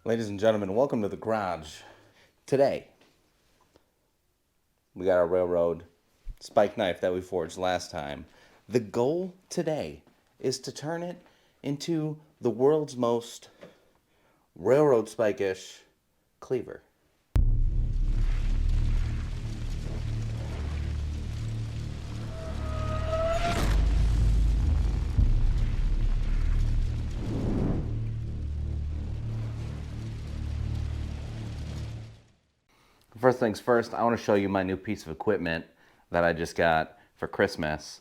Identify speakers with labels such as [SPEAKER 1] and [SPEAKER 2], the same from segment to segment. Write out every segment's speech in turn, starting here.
[SPEAKER 1] Ladies and gentlemen, welcome to the garage. Today, we got our railroad spike knife that we forged last time. The goal today is to turn it into the world's most railroad spike-ish cleaver. First things first, I want to show you my new piece of equipment that I just got for Christmas.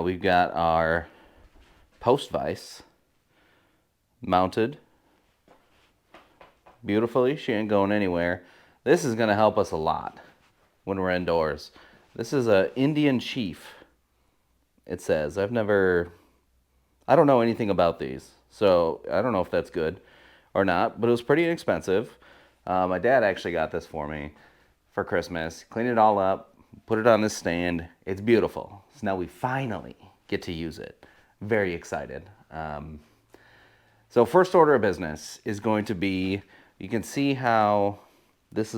[SPEAKER 1] We've got our post vise mounted beautifully. She ain't going anywhere. This is going to help us a lot when we're indoors. This is a Indian Chief, it says. I don't know anything about these, so I don't know if that's good or not, but it was pretty inexpensive. My dad actually got this for me for Christmas. Cleaned it all up, put it on this stand. It's beautiful. So now we finally get to use it. Very excited. So first order of business is going to be, you can see how this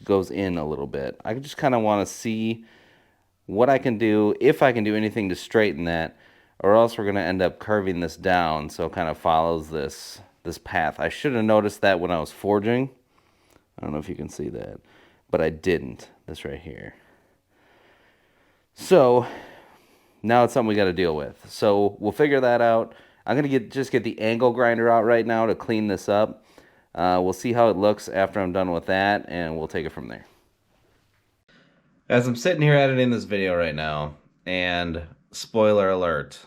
[SPEAKER 1] goes in a little bit. I just kind of want to see what I can do, if I can do anything to straighten that, or else we're going to end up curving this down so it kind of follows this path. I should have noticed that when I was forging. I don't know if you can see that, but I didn't. This right here. So now it's something we got to deal with. So we'll figure that out. I'm going to just get the angle grinder out right now to clean this up. We'll see how it looks after I'm done with that, and we'll take it from there. As I'm sitting here editing this video right now, and spoiler alert,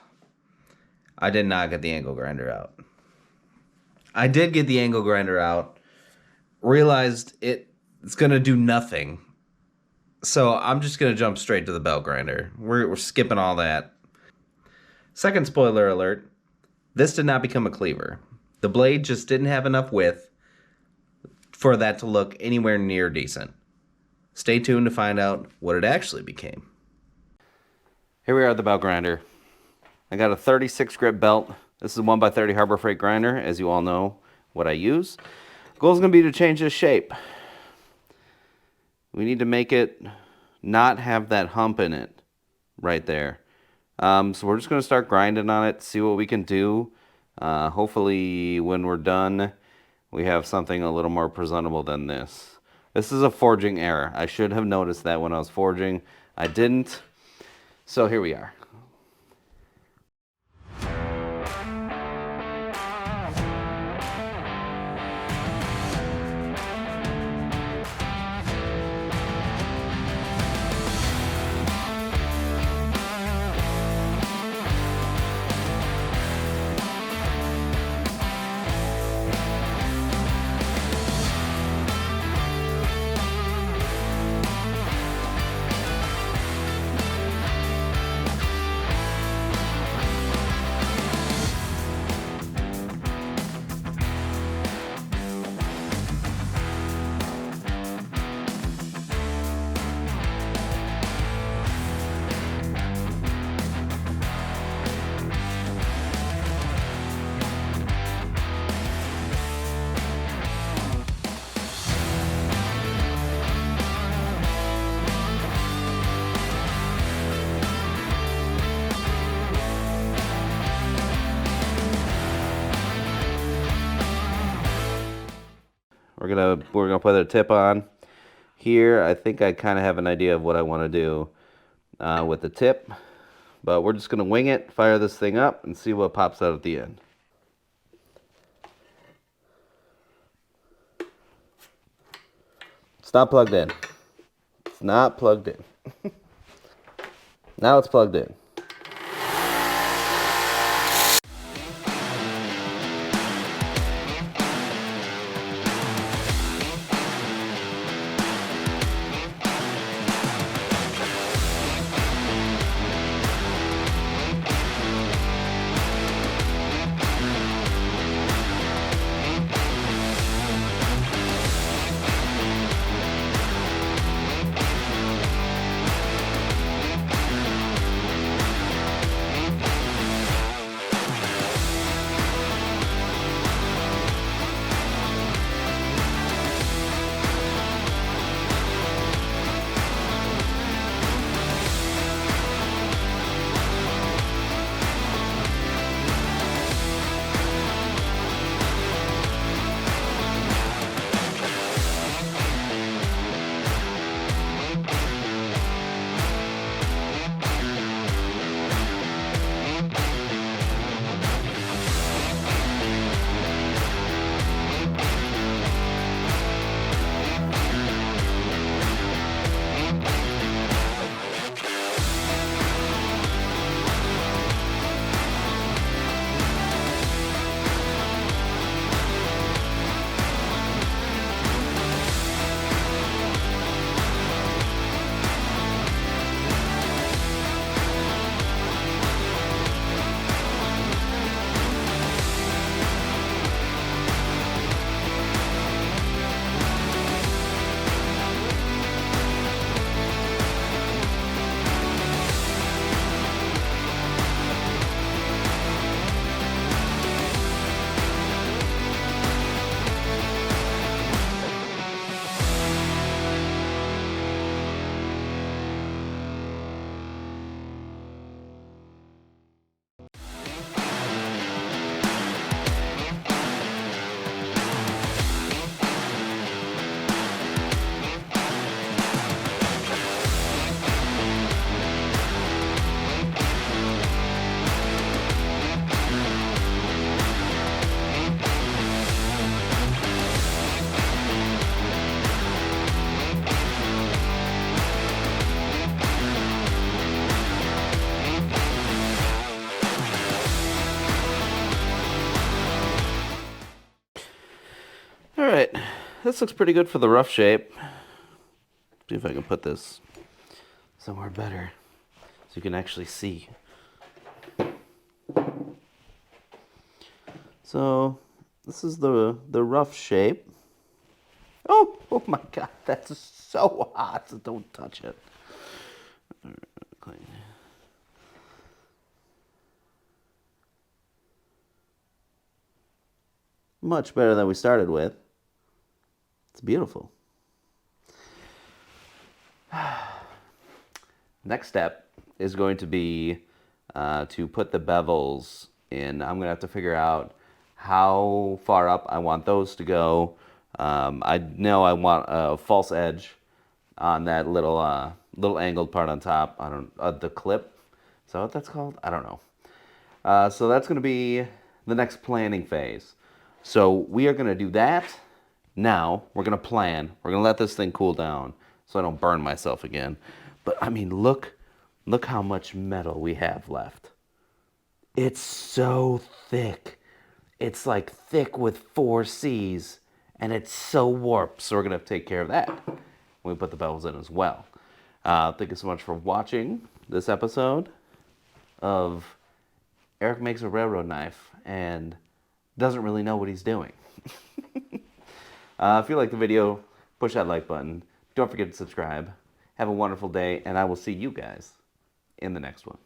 [SPEAKER 1] I did not get the angle grinder out. I did get the angle grinder out, realized it's going to do nothing. So I'm just going to jump straight to the belt grinder. We're skipping all that. Second spoiler alert, this did not become a cleaver. The blade just didn't have enough width for that to look anywhere near decent. Stay tuned to find out what it actually became. Here we are at the belt grinder. I got a 36 grit belt. This is a 1x30 Harbor Freight grinder, as you all know what I use. The goal is going to be to change this shape. We need to make it not have that hump in it right there. So we're just going to start grinding on it, see what we can do. Hopefully when we're done, we have something a little more presentable than this. This is a forging error. I should have noticed that when I was forging. I didn't. So here we are. We're gonna put a tip on here. I think I kind of have an idea of what I want to do with the tip, but we're just gonna wing it, fire this thing up, and see what pops out at the end. It's not plugged in. It's not plugged in. Now it's plugged in. right, this looks pretty good for the rough shape. See if I can put this somewhere better so you can actually see. So this is the rough shape. Oh my God, that's so hot, so don't touch it. Much better than we started with. It's beautiful. Next step is going to be to put the bevels in. I'm going to have to figure out how far up I want those to go. I know I want a false edge on that little little angled part on top. I don't the clip. Is that what that's called? I don't know. So that's going to be the next planning phase. So we are going to do that. Now we're going to plan. We're going to let this thing cool down so I don't burn myself again. But I mean, look how much metal we have left. It's so thick. It's like thick with 4 C's, and it's so warped. So we're going to have to take care of that when we put the bevels in as well. Thank you so much for watching this episode of Eric Makes a Railroad Knife and doesn't really know what he's doing. If you like the video, push that like button. Don't forget to subscribe. Have a wonderful day, and I will see you guys in the next one.